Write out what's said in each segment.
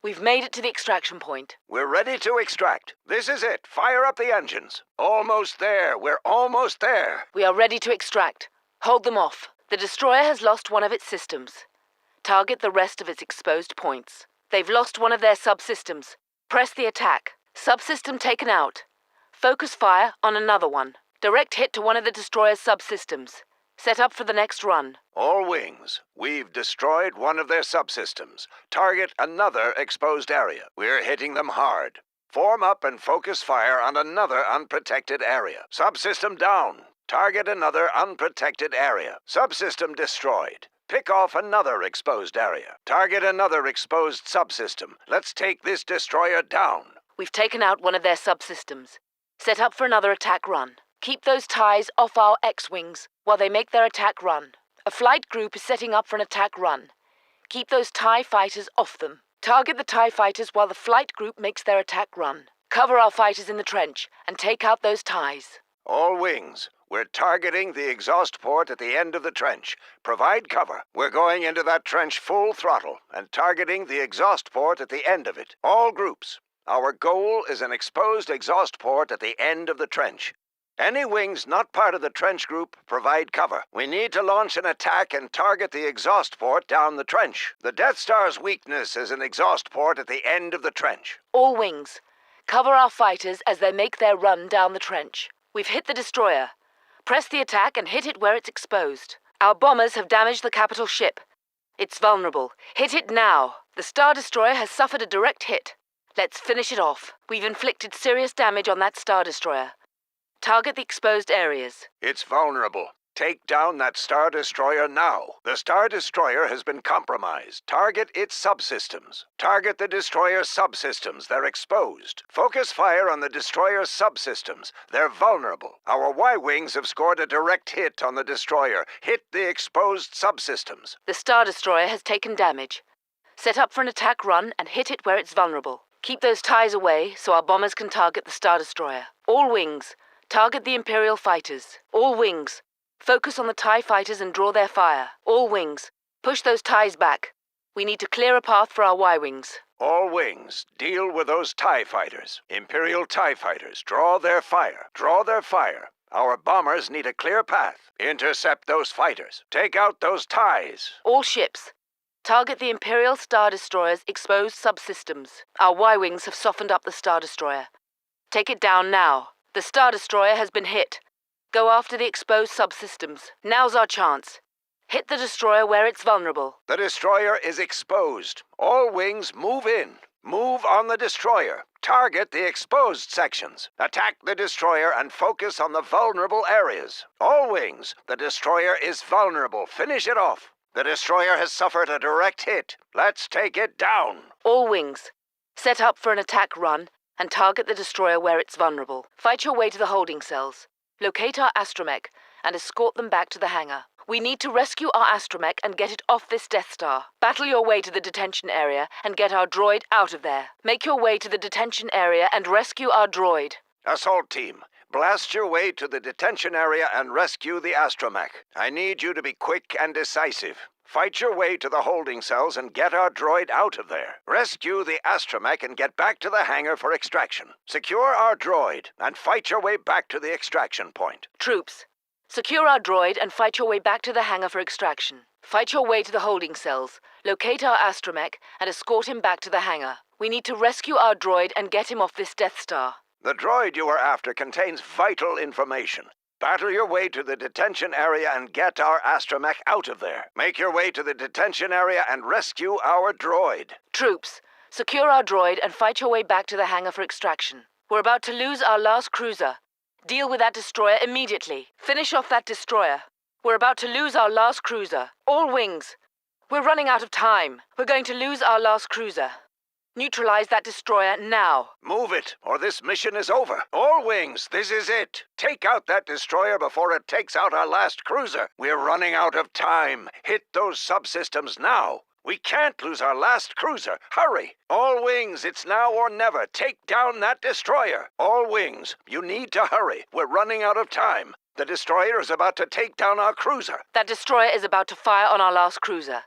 We've made it to the extraction point. We're ready to extract. This is it. Fire up the engines. Almost there. We're almost there. We are ready to extract. Hold them off. The destroyer has lost one of its systems. Target the rest of its exposed points. They've lost one of their subsystems. Press the attack. Subsystem taken out. Focus fire on another one. Direct hit to one of the destroyer's subsystems. Set up for the next run. All wings. We've destroyed one of their subsystems. Target another exposed area. We're hitting them hard. Form up and focus fire on another unprotected area. Subsystem down. Target another unprotected area. Subsystem destroyed. Pick off another exposed area. Target another exposed subsystem. Let's take this destroyer down. We've taken out one of their subsystems. Set up for another attack run. Keep those ties off our X-Wings while they make their attack run. A flight group is setting up for an attack run. Keep those TIE fighters off them. Target the TIE fighters while the flight group makes their attack run. Cover our fighters in the trench and take out those ties. All wings. We're targeting the exhaust port at the end of the trench. Provide cover. We're going into that trench full throttle and targeting the exhaust port at the end of it. All groups. Our goal is an exposed exhaust port at the end of the trench. Any wings not part of the trench group provide cover. We need to launch an attack and target the exhaust port down the trench. The Death Star's weakness is an exhaust port at the end of the trench. All wings. Cover our fighters as they make their run down the trench. We've hit the destroyer. Press the attack and hit it where it's exposed. Our bombers have damaged the capital ship. It's vulnerable. Hit it now. The Star Destroyer has suffered a direct hit. Let's finish it off. We've inflicted serious damage on that Star Destroyer. Target the exposed areas. It's vulnerable. Take down that Star Destroyer now. The Star Destroyer has been compromised. Target its subsystems. Target the Destroyer's subsystems. They're exposed. Focus fire on the Destroyer's subsystems. They're vulnerable. Our Y-Wings have scored a direct hit on the Destroyer. Hit the exposed subsystems. The Star Destroyer has taken damage. Set up for an attack run and hit it where it's vulnerable. Keep those ties away so our bombers can target the Star Destroyer. All wings. Target the Imperial fighters. All wings. Focus on the TIE fighters and draw their fire. All wings. Push those ties back. We need to clear a path for our Y-Wings. All wings. Deal with those TIE fighters. Imperial TIE fighters. Draw their fire. Draw their fire. Our bombers need a clear path. Intercept those fighters. Take out those ties. All ships. Target the Imperial Star Destroyer's exposed subsystems. Our Y-Wings have softened up the Star Destroyer. Take it down now. The Star Destroyer has been hit. Go after the exposed subsystems. Now's our chance. Hit the destroyer where it's vulnerable. The destroyer is exposed. All wings move in. Move on the destroyer. Target the exposed sections. Attack the destroyer and focus on the vulnerable areas. All wings. The destroyer is vulnerable. Finish it off. The destroyer has suffered a direct hit. Let's take it down. All wings. Set up for an attack run and target the destroyer where it's vulnerable. Fight your way to the holding cells. Locate our astromech and escort them back to the hangar. We need to rescue our astromech and get it off this Death Star. Battle your way to the detention area and get our droid out of there. Make your way to the detention area and rescue our droid. Assault team, blast your way to the detention area and rescue the astromech. I need you to be quick and decisive. Fight your way to the holding cells and get our droid out of there. Rescue the astromech and get back to the hangar for extraction. Secure our droid and fight your way back to the extraction point. Troops, secure our droid and fight your way back to the hangar for extraction. Fight your way to the holding cells, locate our astromech, and escort him back to the hangar. We need to rescue our droid and get him off this Death Star. The droid you are after contains vital information. Battle your way to the detention area and get our astromech out of there. Make your way to the detention area and rescue our droid. Troops, secure our droid and fight your way back to the hangar for extraction. We're about to lose our last cruiser. Deal with that destroyer immediately. Finish off that destroyer. We're about to lose our last cruiser. All wings. We're running out of time. We're going to lose our last cruiser. Neutralize that destroyer now. Move it, or this mission is over. All wings, this is it. Take out that destroyer before it takes out our last cruiser. We're running out of time. Hit those subsystems now. We can't lose our last cruiser. Hurry. All wings, it's now or never. Take down that destroyer. All wings, you need to hurry. We're running out of time. The destroyer is about to take down our cruiser. That destroyer is about to fire on our last cruiser.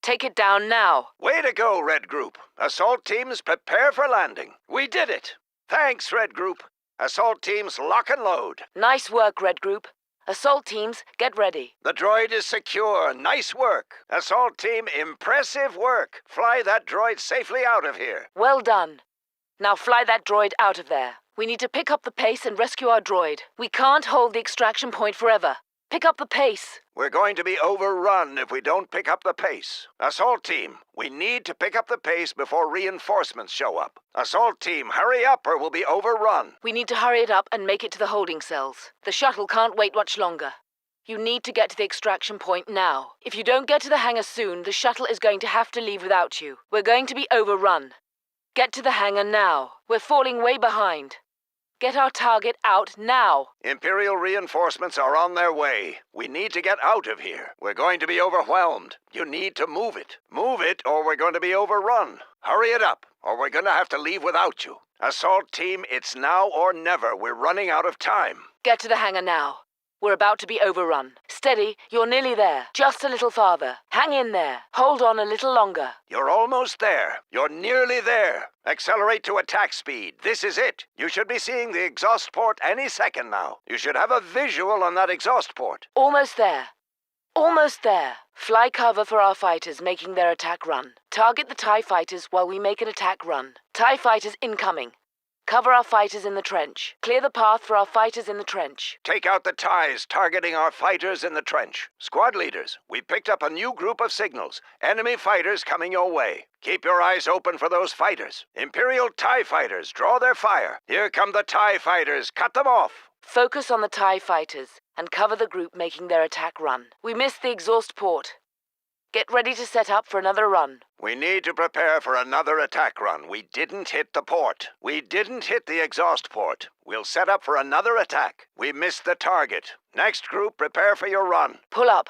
Take it down now. Way to go, Red Group. Assault teams, prepare for landing. We did it. Thanks, Red Group. Assault teams, lock and load. Nice work, Red Group. Assault teams, get ready. The droid is secure. Nice work. Assault team, impressive work. Fly that droid safely out of here. Well done. Now fly that droid out of there. We need to pick up the pace and rescue our droid. We can't hold the extraction point forever. Pick up the pace. We're going to be overrun if we don't pick up the pace. Assault team, we need to pick up the pace before reinforcements show up. Assault team, hurry up or we'll be overrun. We need to hurry it up and make it to the holding cells. The shuttle can't wait much longer. You need to get to the extraction point now. If you don't get to the hangar soon, the shuttle is going to have to leave without you. We're going to be overrun. Get to the hangar now. We're falling way behind. Get our target out now. Imperial reinforcements are on their way. We need to get out of here. We're going to be overwhelmed. You need to move it. Move it or we're going to be overrun. Hurry it up or we're going to have to leave without you. Assault team, it's now or never. We're running out of time. Get to the hangar now. We're about to be overrun. Steady, you're nearly there. Just a little farther. Hang in there. Hold on a little longer. You're almost there. You're nearly there. Accelerate to attack speed. This is it. You should be seeing the exhaust port any second now. You should have a visual on that exhaust port. Almost there. Almost there. Fly cover for our fighters making their attack run. Target the TIE fighters while we make an attack run. TIE fighters incoming. Cover our fighters in the trench. Clear the path for our fighters in the trench. Take out the TIEs targeting our fighters in the trench. Squad leaders, we picked up a new group of signals. Enemy fighters coming your way. Keep your eyes open for those fighters. Imperial TIE fighters, draw their fire. Here come the TIE fighters. Cut them off. Focus on the TIE fighters and cover the group making their attack run. We missed the exhaust port. Get ready to set up for another run. We need to prepare for another attack run. We didn't hit the port. We didn't hit the exhaust port. We'll set up for another attack. We missed the target. Next group, prepare for your run. Pull up.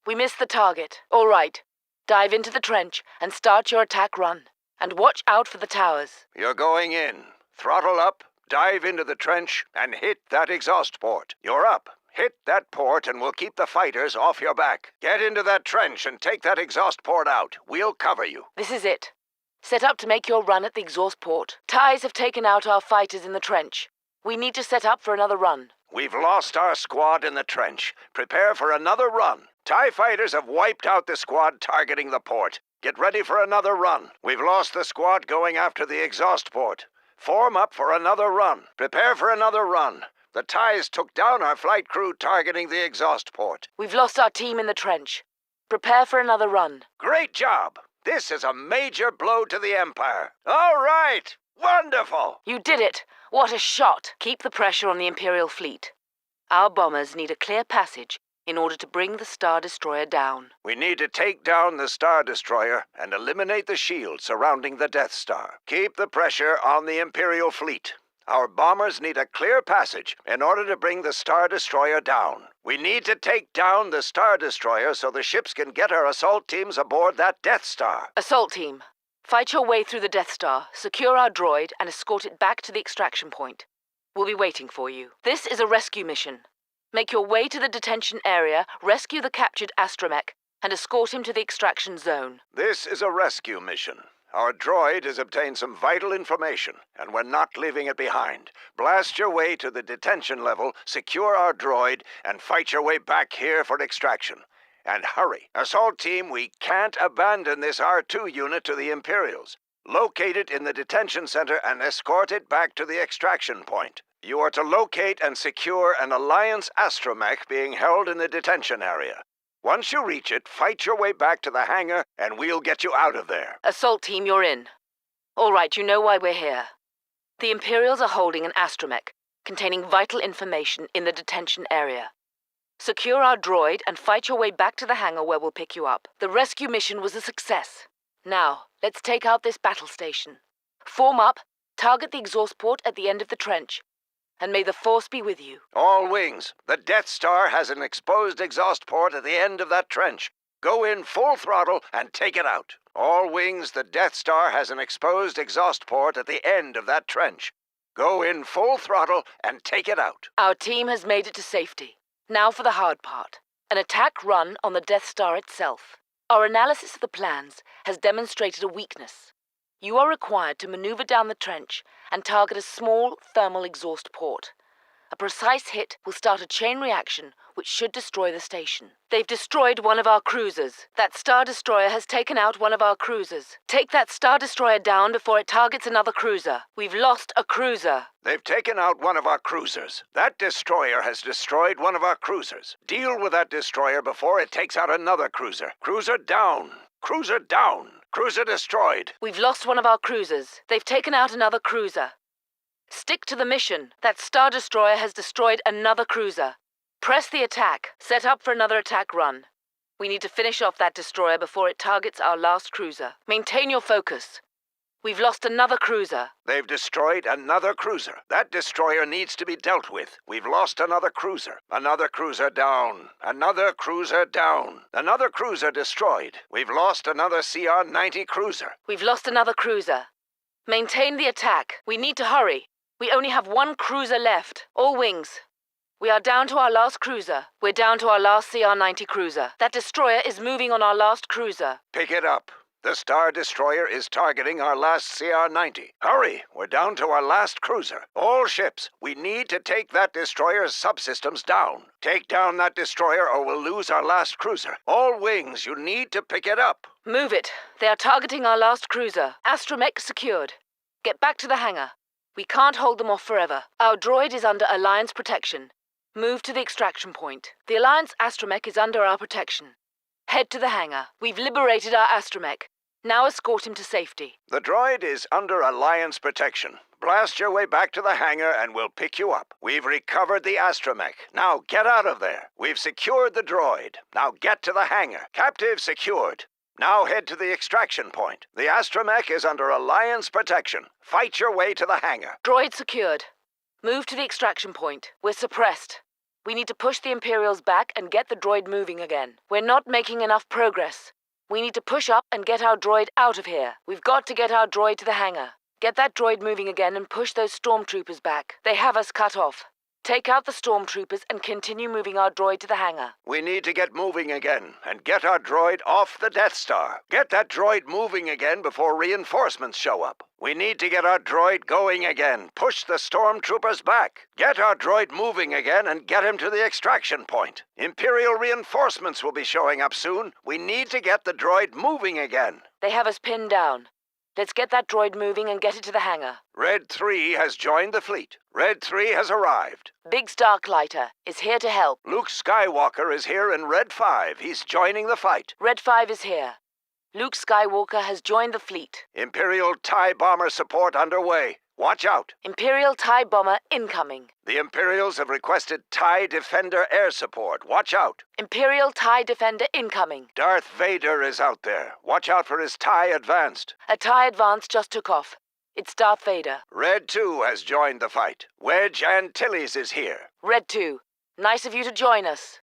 We missed the target. All right. Dive into the trench and start your attack run. And watch out for the towers. You're going in. Throttle up, dive into the trench, and hit that exhaust port. You're up. Hit that port and we'll keep the fighters off your back. Get into that trench and take that exhaust port out. We'll cover you. This is it. Set up to make your run at the exhaust port. TIEs have taken out our fighters in the trench. We need to set up for another run. We've lost our squad in the trench. Prepare for another run. TIE fighters have wiped out the squad targeting the port. Get ready for another run. We've lost the squad going after the exhaust port. Form up for another run. Prepare for another run. The TIEs took down our flight crew targeting the exhaust port. We've lost our team in the trench. Prepare for another run. Great job! This is a major blow to the Empire. All right! Wonderful! You did it! What a shot! Keep the pressure on the Imperial fleet. Our bombers need a clear passage in order to bring the Star Destroyer down. We need to take down the Star Destroyer and eliminate the shield surrounding the Death Star. Keep the pressure on the Imperial fleet. Our bombers need a clear passage in order to bring the Star Destroyer down. We need to take down the Star Destroyer so the ships can get our assault teams aboard that Death Star. Assault team, fight your way through the Death Star, secure our droid, and escort it back to the extraction point. We'll be waiting for you. This is a rescue mission. Make your way to the detention area, rescue the captured astromech, and escort him to the extraction zone. This is a rescue mission. Our droid has obtained some vital information, and we're not leaving it behind. Blast your way to the detention level, secure our droid, and fight your way back here for extraction. And hurry. Assault team, we can't abandon this R2 unit to the Imperials. Locate it in the detention center and escort it back to the extraction point. You are to locate and secure an Alliance astromech being held in the detention area. Once you reach it, fight your way back to the hangar, and we'll get you out of there. Assault team, you're in. All right, you know why we're here. The Imperials are holding an astromech containing vital information in the detention area. Secure our droid and fight your way back to the hangar where we'll pick you up. The rescue mission was a success. Now, let's take out this battle station. Form up, target the exhaust port at the end of the trench. And may the Force be with you. All wings, the Death Star has an exposed exhaust port at the end of that trench. Go in full throttle and take it out. All wings, the Death Star has an exposed exhaust port at the end of that trench. Go in full throttle and take it out. Our team has made it to safety. Now for the hard part. An attack run on the Death Star itself. Our analysis of the plans has demonstrated a weakness. You are required to maneuver down the trench and target a small thermal exhaust port. A precise hit will start a chain reaction which should destroy the station. They've destroyed one of our cruisers. That Star Destroyer has taken out one of our cruisers. Take that Star Destroyer down before it targets another cruiser. We've lost a cruiser. They've taken out one of our cruisers. That destroyer has destroyed one of our cruisers. Deal with that destroyer before it takes out another cruiser. Cruiser down. Cruiser down. Cruiser destroyed. We've lost one of our cruisers. They've taken out another cruiser. Stick to the mission. That Star Destroyer has destroyed another cruiser. Press the attack. Set up for another attack run. We need to finish off that destroyer before it targets our last cruiser. Maintain your focus. We've lost another cruiser. They've destroyed another cruiser. That destroyer needs to be dealt with. We've lost another cruiser. Another cruiser down. Another cruiser down. Another cruiser destroyed. We've lost another CR-90 cruiser. We've lost another cruiser. Maintain the attack. We need to hurry. We only have one cruiser left. All wings. We are down to our last cruiser. We're down to our last CR-90 cruiser. That destroyer is moving on our last cruiser. Pick it up. The Star Destroyer is targeting our last CR-90. Hurry! We're down to our last cruiser. All ships, we need to take that destroyer's subsystems down. Take down that destroyer or we'll lose our last cruiser. All wings, you need to pick it up. Move it. They are targeting our last cruiser. Astromech secured. Get back to the hangar. We can't hold them off forever. Our droid is under Alliance protection. Move to the extraction point. The Alliance astromech is under our protection. Head to the hangar. We've liberated our astromech. Now escort him to safety. The droid is under Alliance protection. Blast your way back to the hangar and we'll pick you up. We've recovered the astromech. Now get out of there. We've secured the droid. Now get to the hangar. Captive secured. Now head to the extraction point. The astromech is under Alliance protection. Fight your way to the hangar. Droid secured. Move to the extraction point. We're suppressed. We need to push the Imperials back and get the droid moving again. We're not making enough progress. We need to push up and get our droid out of here. We've got to get our droid to the hangar. Get that droid moving again and push those stormtroopers back. They have us cut off. Take out the stormtroopers and continue moving our droid to the hangar. We need to get moving again and get our droid off the Death Star. Get that droid moving again before reinforcements show up. We need to get our droid going again. Push the stormtroopers back. Get our droid moving again and get him to the extraction point. Imperial reinforcements will be showing up soon. We need to get the droid moving again. They have us pinned down. Let's get that droid moving and get it to the hangar. Red 3 has joined the fleet. Red 3 has arrived. Biggs Darklighter is here to help. Luke Skywalker is here in Red 5. He's joining the fight. Red 5 is here. Luke Skywalker has joined the fleet. Imperial TIE bomber support underway. Watch out. Imperial TIE bomber incoming. The Imperials have requested TIE Defender air support. Watch out. Imperial TIE Defender incoming. Darth Vader is out there. Watch out for his TIE Advanced. A TIE Advance just took off. It's Darth Vader. Red 2 has joined the fight. Wedge Antilles is here. Red 2, nice of you to join us.